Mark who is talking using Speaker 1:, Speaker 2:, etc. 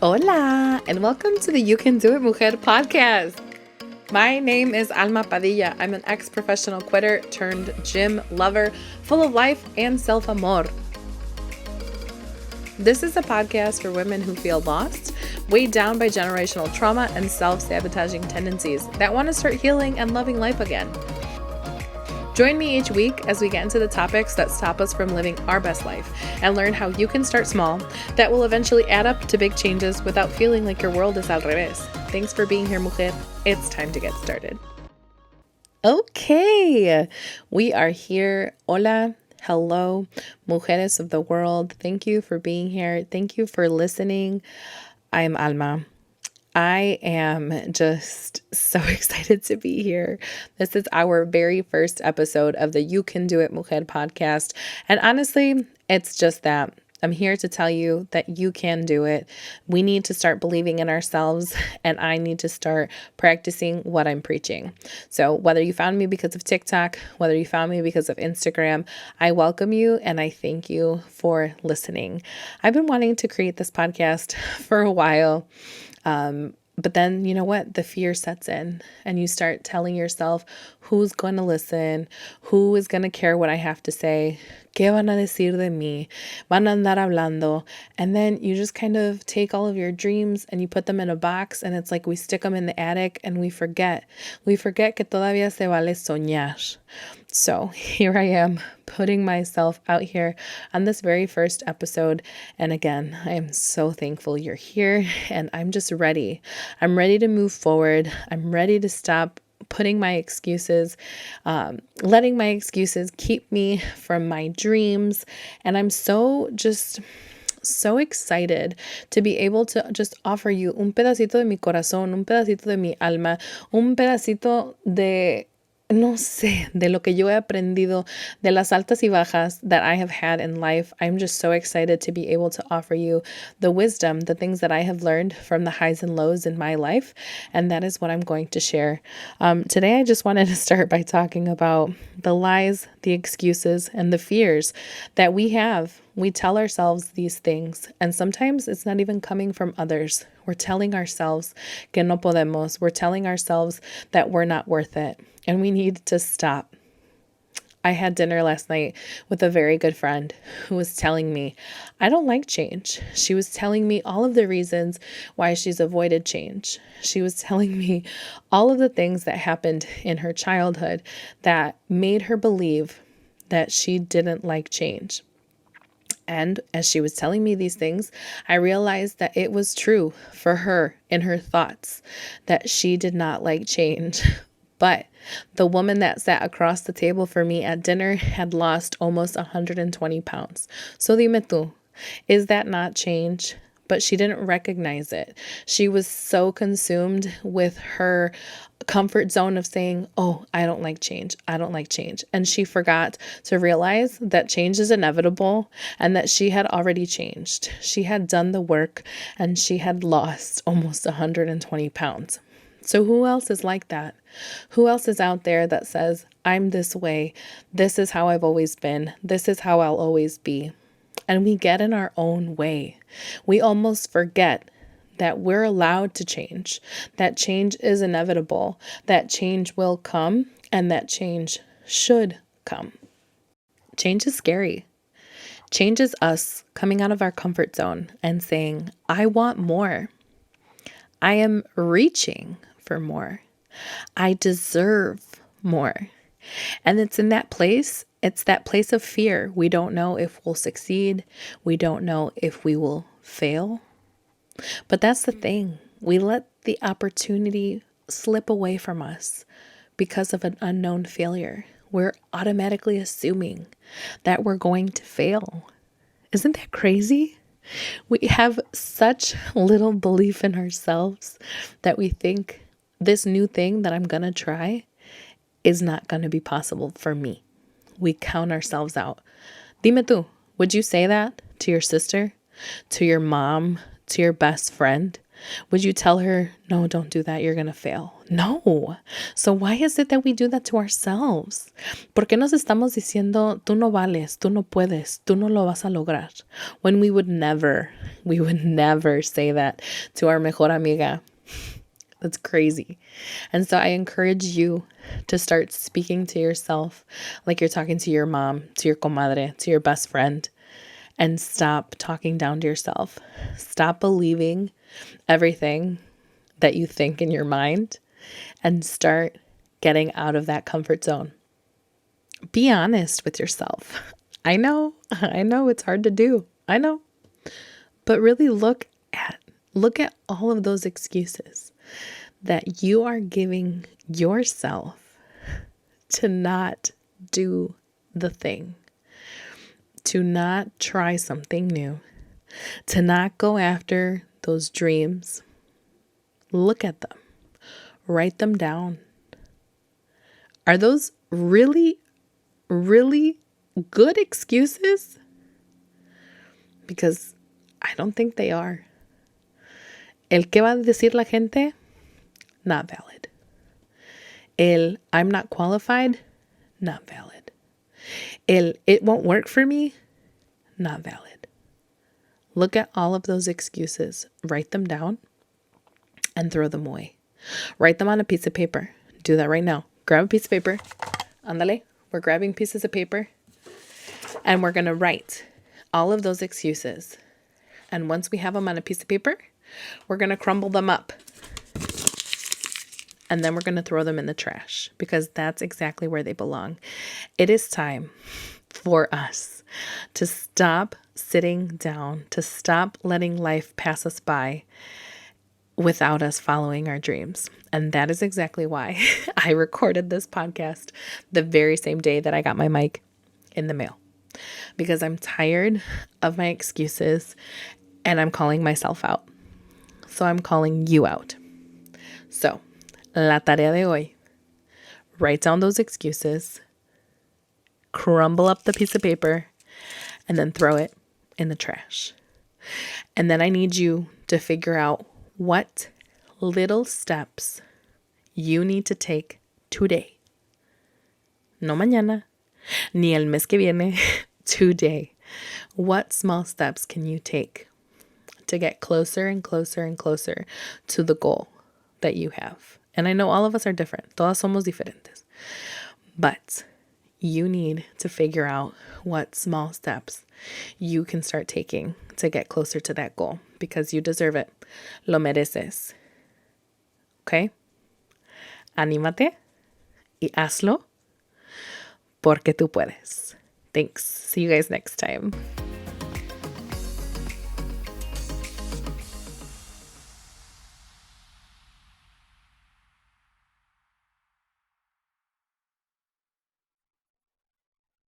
Speaker 1: Hola, and welcome to the You Can Do It, Mujer podcast. My name is Alma Padilla. I'm an ex-professional quitter turned gym lover, full of life and self-amor. This is a podcast for women who feel lost, weighed down by generational trauma and self-sabotaging tendencies that want to start healing and loving life again. Join me each week as we get into the topics that stop us from living our best life and learn how you can start small that will eventually add up to big changes without feeling like your world is al revés. Thanks for being here, mujer. It's time to get started. Okay, we are here. Hola, hello, mujeres of the world. Thank you for being here. Thank you for listening. I'm Alma. I am just so excited to be here. This is our very first episode of the You Can Do It, Mujer podcast. And honestly, it's just that. I'm here to tell you that you can do it. We need to start believing in ourselves, and I need to start practicing what I'm preaching. So whether you found me because of TikTok, whether you found me because of Instagram, I welcome you and I thank you for listening. I've been wanting to create this podcast for a while. But then, you know what? The fear sets in and you start telling yourself who's going to listen, who is going to care what I have to say, ¿qué van a decir de mí? Van a andar hablando. And then you just kind of take all of your dreams and you put them in a box, and it's like we stick them in the attic and we forget. We forget que todavía se vale soñar. So here I am putting myself out here on this very first episode. And again, I am so thankful you're here, and I'm just ready. I'm ready to move forward. I'm ready to stop putting my excuses, letting my excuses keep me from my dreams. And I'm so excited to be able to just offer you un pedacito de mi corazón, un pedacito de mi alma, un pedacito de no sé, de lo que yo he aprendido, de las altas y bajas that I have had in life. I'm just so excited to be able to offer you the wisdom, the things that I have learned from the highs and lows in my life. And that is what I'm going to share. Today, I just wanted to start by talking about the lies, the excuses, and the fears that we have. We tell ourselves these things, and sometimes it's not even coming from others. We're telling ourselves que no podemos. We're telling ourselves that we're not worth it, and we need to stop. I had dinner last night with a very good friend who was telling me, I don't like change. She was telling me all of the reasons why she's avoided change. She was telling me all of the things that happened in her childhood that made her believe that she didn't like change. And as she was telling me these things, I realized that it was true for her in her thoughts that she did not like change. But the woman that sat across the table for me at dinner had lost almost 120 pounds. So dime tú, is that not change? But she didn't recognize it. She was so consumed with her comfort zone of saying, oh, I don't like change. I don't like change. And she forgot to realize that change is inevitable and that she had already changed. She had done the work and she had lost almost 120 pounds. So who else is like that? Who else is out there that says, I'm this way. This is how I've always been. This is how I'll always be. And we get in our own way. We almost forget that we're allowed to change, that change is inevitable, that change will come, and that change should come. Change is scary. Change is us coming out of our comfort zone and saying, I want more. I am reaching for more. I deserve more. And it's in that place. It's that place of fear. We don't know if we'll succeed. We don't know if we will fail. But that's the thing. We let the opportunity slip away from us because of an unknown failure. We're automatically assuming that we're going to fail. Isn't that crazy? We have such little belief in ourselves that we think this new thing that I'm going to try is not going to be possible for me. We count ourselves out. Dime tú, would you say that to your sister, to your mom, to your best friend? Would you tell her, no, don't do that, you're going to fail? No. So why is it that we do that to ourselves? ¿Por qué nos estamos diciendo, tú no vales, tú no puedes, tú no lo vas a lograr? When we would never say that to our mejor amiga. That's crazy. And so I encourage you to start speaking to yourself like you're talking to your mom, to your comadre, to your best friend, and stop talking down to yourself. Stop believing everything that you think in your mind and start getting out of that comfort zone. Be honest with yourself. I know it's hard to do. I know. But really look at all of those excuses that you are giving yourself to not do the thing, to not try something new, to not go after those dreams. Look at them. Write them down. Are those really, really good excuses? Because I don't think they are. El qué va a decir la gente? Not valid. El I'm not qualified? Not valid. El it won't work for me? Not valid. Look at all of those excuses, write them down, and throw them away. Write them on a piece of paper. Do that right now. Grab a piece of paper. Ándale. We're grabbing pieces of paper, and we're going to write all of those excuses. And once we have them on a piece of paper, we're going to crumble them up. And then we're going to throw them in the trash because that's exactly where they belong. It is time for us to stop sitting down, to stop letting life pass us by without us following our dreams. And that is exactly why I recorded this podcast the very same day that I got my mic in the mail. Because I'm tired of my excuses and I'm calling myself out. So I'm calling you out. So, la tarea de hoy. Write down those excuses, crumble up the piece of paper, and then throw it in the trash. And then I need you to figure out what little steps you need to take today. No mañana, ni el mes que viene, today. What small steps can you take to get closer and closer and closer to the goal that you have? And I know all of us are different. Todas somos diferentes. But you need to figure out what small steps you can start taking to get closer to that goal because you deserve it. Lo mereces. Okay? Anímate y hazlo porque tú puedes. Thanks. See you guys next time.